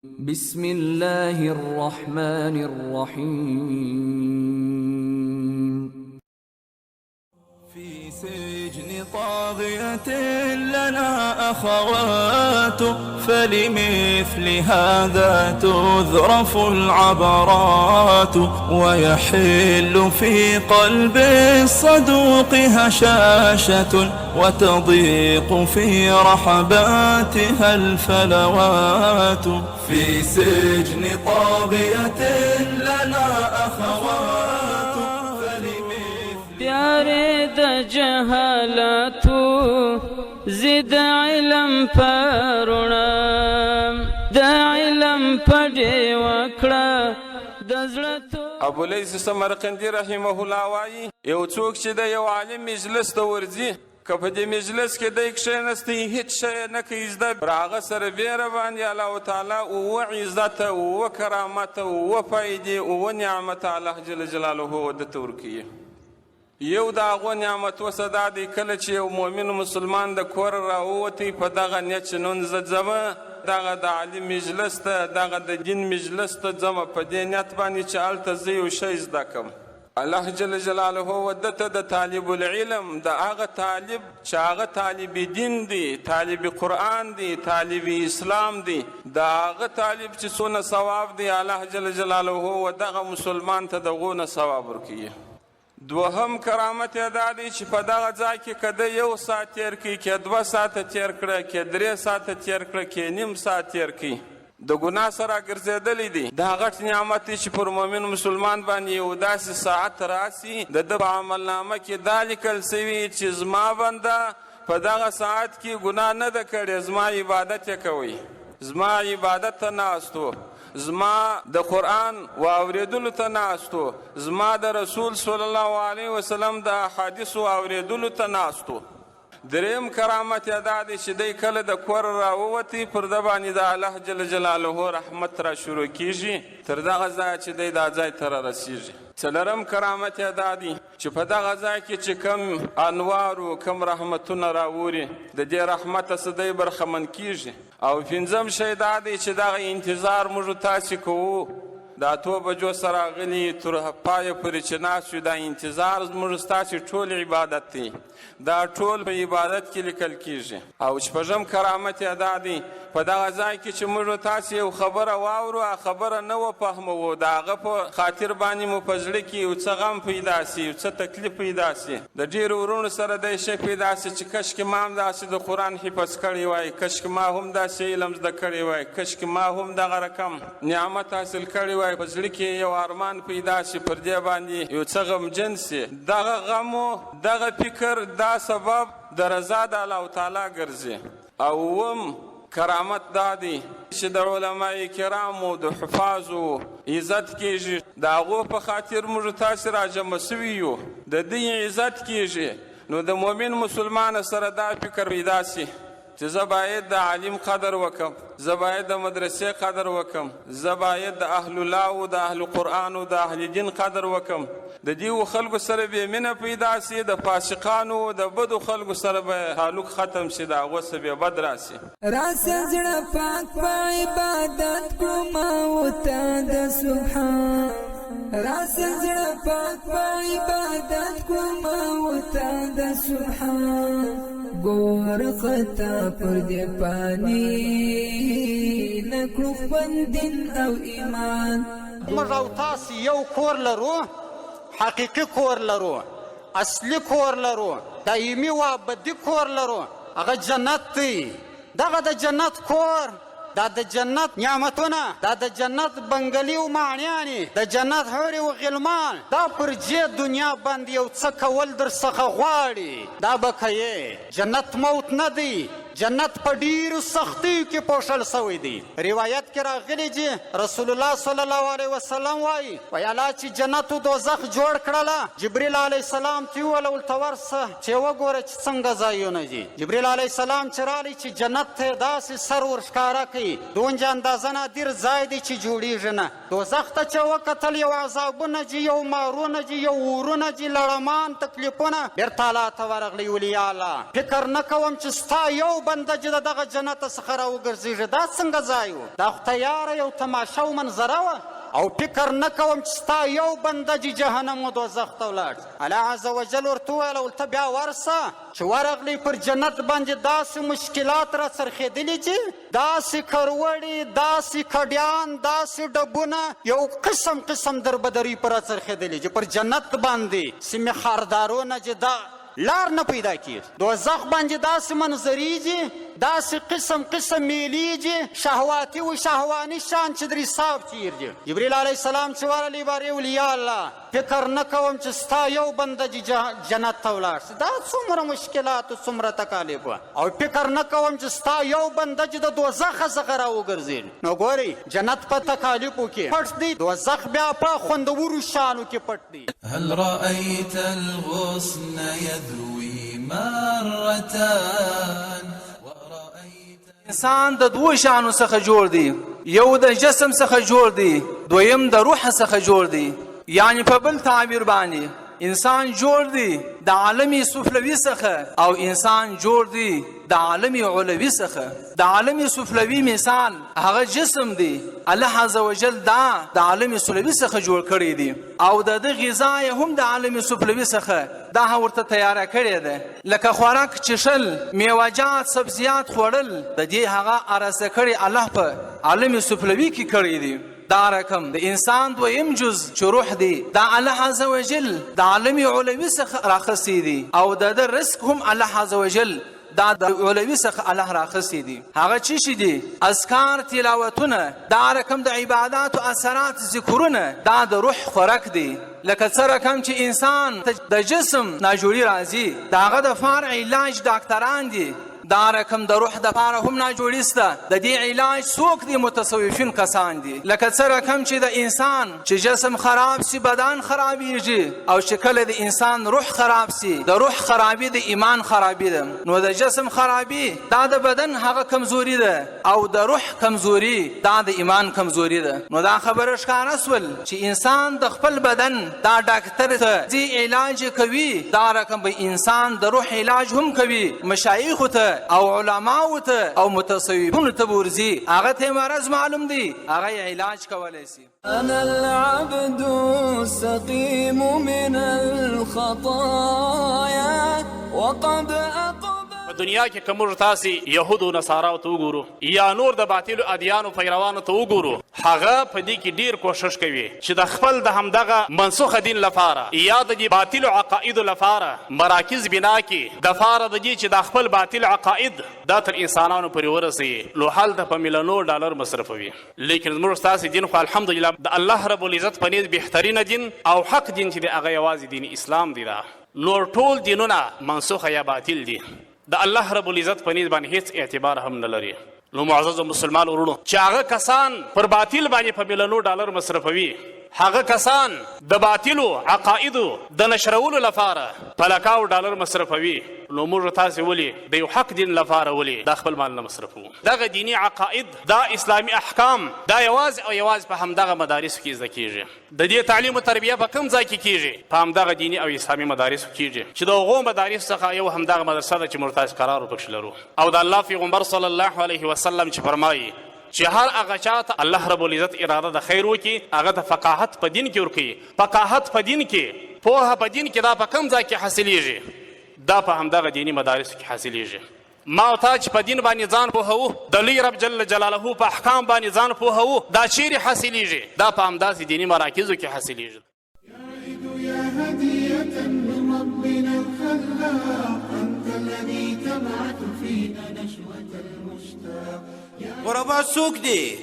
بسم الله الرحمن الرحيم في سجن طاغية لنا أخوات فلمثل هذا تذرف العبرات ويحل في قلب الصدوق هشاشة وتضيق في رحباتها الفلوات في سجن طاغية لنا أخوات پیارے د جهالاتو زد علم پرونا د علم پډې وکړه د زړه ابو لیث سمرقندي رحمه الله وایي یو څوک چې د یو عالم مجلس ته ورځي که په دې مجلس کې دی کښېنستی هېڅ شی نه کوي زده پر هغه سره بیره باندې الله تعالی اووه عزته اووه کرامته اووه فایدې اووه نعمت الله جل جلاله دته ورکوي یو د هغو نعمتو څه دا دی کله چې یو مؤمن مسلمان د کوره راووتی په دغه نیت چې نن زه ځمه دغه د عالم مجلس ته دغه د دین مجلس ته ځمه په دې نیت باندې چې هلته زه یو شی زده کړم الله جل جلاله ودته د طالب العلم د هغه طالب چې هغه طالب دین دی طالب قرآن دی طالب اسلام دی د هغه طالب چې څونه ثواب دی الله جل جلاله و دغه مسلمان ته دغونه ثواب ورکوي دوهم کرامت یې دا دی چې په دغه ځای کې که ده یو ساعت تېر کړي که 2 ساعته تېر کړه که 3 ساعته تېر کړه که نیم ساعت تېر کړي د ګناه سره ګرځېدلی دی دا غټ نعمت دی چې پر مؤمن مسلمان باندې یو داسې ساعت راسي د ده په عملنامه کې دا لیکل سوي چې زما بنده په دغه ساعت کې ګناه نه ده کړې زما عبادت یې کوئ زما عبادت ته ناستو زما د قرآن واوریدلو ته ناستو زما د رسول صلی الله علیه وسلم د احادیثو واوریدلو ته ناستو دریم کرامت یې دا دی چې دی کله د کور راووتی پر ده باندې د الله جل جلاله رحمت را شروع کیږي تر دغه ځایه چې دی دا ځای ته رارسیږي څلورم کرامت یې دا دی چې په دغه ځای کې چې کم انوار و کم رحمتونه راوري د دې رحمته څه دی برخمن کیږي او پنځم شی دا دی چې دغه انتظار موږ تاسې کوو دا 2 بجو سره غلي تر پایه پورې چې ناست یو دا انتظار زموږ ستاسې ټول عبادت دی دا ټول په عبادت کې لیکل کیږي او شپږم کرامت یې دا دی په دغه ځای کې چې موږ تاسې یو خبره واورو خبره نه وفهموو د هغه په خاطر باندې مو په زړه کې یو څه غم پیدا سي یو څه تکلیف پیدا سي د ډېرو ورونو سره دی شی پیدا سي چې کشکې ما هم داسې د قرآن حفظ کړی وای کشکې ما هم داسې علم زده کړی وای کشکې ما هم دغه رقم نعمت حاصل کړی وای په زړه کې یو ارمان پیدا سي پر دې باندې یو څه غمجن سي دغه غم و دغه فکر دا سبب د رضا د الله تعالی ګرځي اوم کرامت دا دی چې د علماء کرامو د حفاظو عزت کیږي د هغو په خاطر موږ تاسې راجمع سوي یو د دې عزت کیږي نو د مؤمن مسلمان سره دا فکر پیدا سي چې زه باید د عالم قدر وکم زه باید د مدرسې قدر وکم زه باید د اهل الله او د اهل قرآن او د اهل دین قدر وکم د دې خلکو سره به مینه پیدا سي د فاسقانو د بدو خلکو سره به تعلق ختم شي د هغو سره به بد راسي راسه زړه پاک په عبادت کړم او ته د سبحان راسه زړه پاک په عبادت کړم او ته د سبحان ګور خطا پر دې پانی نکړو خپل دین او ایمان موږ او تاسو یو کور لرو حقیقي کور لرو اصلي کور لرو دایمي و ابدي کور لرو هغه جنت دی دغه د جنت کور دا د جنت نعمتونه دا د جنت بنګلي او معنیانې د جنت حورې و غلمان دا پر جې دنیا باندې یو څه کول در څخه غواړي دا به کوې جنت موت نه دی جنت په ډیرو سختیو کې پوښل سوی دی روایت کې راغلی چې رسول الله صلی الله علیه وسلم وایي الله چې جنت و دوزخ جوړ کړله جبریل علیه السلام ته وویل ورته ورسه چې وګوره چې څنګه ځایونه دي جبریل علیه السلام چې راغلی چې جنت ته داسې سر ورښکاره کوي دونجه اندازه نادر ځای دی چې جوړیږي نه دوزخ ته چې وکتل یو عذابونه دي یو مارونه دي یو ورونه دي لړمان تکلیفونه بیرته الله ته ورغلی ولي الله فکر نه کوم چې ستا یو بنده چې د دغه جنت څخه راوګرځېږي دا څنګه ځای و دا خو تیاره یو تماشه او منظره وه او فکر نه کوم چې ستا یو بنده چې جهنم و دوزخ ته ولاړ الله عز وجل ورته وویل ولته بیا ورسه چې ورغلی پر جنت باندې داسې مشکلات را څرخېدلي چې داسې کروړې داسې کډیان داسې ډبونه یو قسم قسم دربدري پر را څرخېدلي چې پر جنت باندې سیمې خاردارونه چې دا لار نه پیدا کیږي دوزخ باندې داسې منظریږي داسې قسم قسم میلیږي شهواتي و شهواني شان چې در حساب تیرږي جبریل علیه السلام چې ورغلی بارې ویل یا الله فکر نه کوم چې ستا یو بنده جنت ته ولاړ شي دا څومره مشکلات و څومره تکالیف وه او فکر نه کوم چې ستا یو بنده چې د دوزخه څخه راوګرځېږي نو ګورئ جنت په تکالیفو کې پټ دی دوزخ بیا په خوندورو شانو کې پټ دی هل رأيت الغصن يذوي مرتان انسان د دوه شانو څخه جوړ دی یو د جسم څخه جوړ دی دویم د روح څخه جوړ دی یعنی په بل تعبیر باندې انسان جوړ دی د عالم سفلوي څخه او انسان جوړ دی د عالم علوي څخه د عالم سفلوي مثال هغه جسم دی الله عز وجل دا د عالم سفلوي څخه جوړ کړی دی او د غذا هم د عالم سفلوي څخه دا ورته تیار کړی دی لکه خوراک چشل میوه‌جات سبزیات خوړل د دې هغه ارزه کړی الله په عالم سفلوي کې کړی دی دا رقم د انسان دویم جز چې روح دی دا الله عز وجل د عالم علوي څخه راخصی دی او د رزق هم الله عز وجل دا د علوي څخه الله راخصی دی هغه چی شي دی اذکار تلاوتونه دا رقم د عبادت او اثرات ذکرونه دا د روح خوراک دی لکه څه رقم چې انسان د جسم ناجوړي راځي داغه د فار علاج ډاکټران دي دا رقم د روح د پاره هم ناجوړي سته د دې علاج څوک دي متصوفین کسان دي لکه څه رقم چې د انسان چې جسم خراب سي بدن خرابېږي او چې کله د انسان روح خراب سي د روح خرابي د ایمان خرابي ده نو د جسم خرابي دا د بدن هغه کمزوري ده او د روح کمزوري دا د ایمان کمزوري ده نو دا خبره ښکاره سول چې انسان د خپل بدن دا ډاکټر ته دې علاج کوي دا رقم به انسان د روح علاج هم کوي مشایخ ته او علماء ته او متصوفون ته ورزي هغه ته مرض معلوم دي هغه علاج کولای شي أنا العبد السقيم من الخطايا وقد أقبل په دنیا کې که موږ تاسې یهودو نصاراو ته وګورو یا نور د باطلو ادیانو پیروانو ته وګورو هغه په دې کې ډیر کوشش کوي چې د خپل د همدغه منسوخه دین لپاره یا د دې باطلو عقایدو لپاره مراکز بنا کړي دپاره د دې چې د خپل باطل عقاید دا تر انسانانو پورې ورسوي نو هلته په میلیونو ډالر مصرفوي لیکن موږ ستاسې دین خو الحمدلله د الله رب العزت په نیز بهترینه دین او حق دین چې دی هغه یوازې دین اسلام دی دا نور ټول دینونه منسوخه یا باطل دي د الله رب العزت په نیز باندې هیڅ اعتبار هم نه لري نو معزز مسلمان ورونو چې هغه کسان پر باطل باندې په میلیونو ډالر مصرفوي هغه کسان د باطلو عقایدو د نشرولو لپاره په لکاو ډالر مصرفوي نو موږ تاسې ولې د یو حق دین لپاره ولې دا خپل مال نه مصرفو دغه دیني عقاید دا اسلامي احکام دا یوازې او یوازې په همدغه مدارسو کې زده کیږي د دې تعلیم او تربیه په کوم ځای کې کیږي په همدغه دیني او اسلامي مدارسو کیږي چې د هغو مدارسو څخه یو همدغه مدرسه ده چې موږ تاسې قرار وپکښې لرو او د الله پیغمبر صلی الله علیه وسلم چې فرمایي چې هر هغه چاته الله رب العزت اراده د خیر وکړي هغه ته فقاهت په دین کې ورکوي فقاهت په دین کې پوهه په دین کې دا په کوم ځای کې حاصلیږي دا په همدغه دیني مدارسو کې حاصلیږي ما او تا چې په دین باندې ځان پوهوو د لوی رب جل جلاله په احکام باندې ځان پوهوو دا چیرې حاصلیږي دا په همداسې دیني مراکزو کې حاصلیږي يا هدية من ربنا الخلاق أنت الذي تبعث فينا نشوة المشتاق غربا څوک دي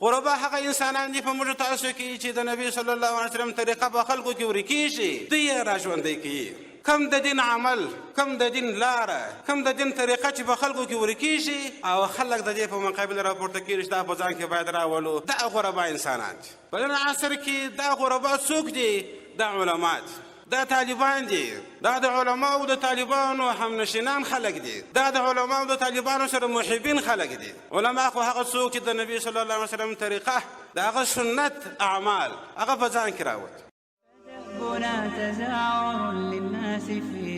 غربا هغه انسانان دي په موږ تاسو کې چې د نبی صلی الله علیه وسلم طریقه په خلکو کې ورکیږي دوی یې راژوندی کوي کم د دین عمل کم د دین لاره کم د دین طریقه چې په خلکو کې ورکیږي او خلک د دې په مقابل راپورته کېږي چې دا په ځان کې باید راولو دا غربا انسانان دي په نن عصر کې دا غربا څوک دي دا علما دي دا طالبان دي دا د علماء او د طالبانو همنشینان خلک دي دا د علماء او د طالبانو سره محبین خلک دي علما خو هغه څوک چې د نبی صلی الله علیه وسلم طریقه د هغه سنت اعمال هغه په ځان کې راوړي تزاور للناس في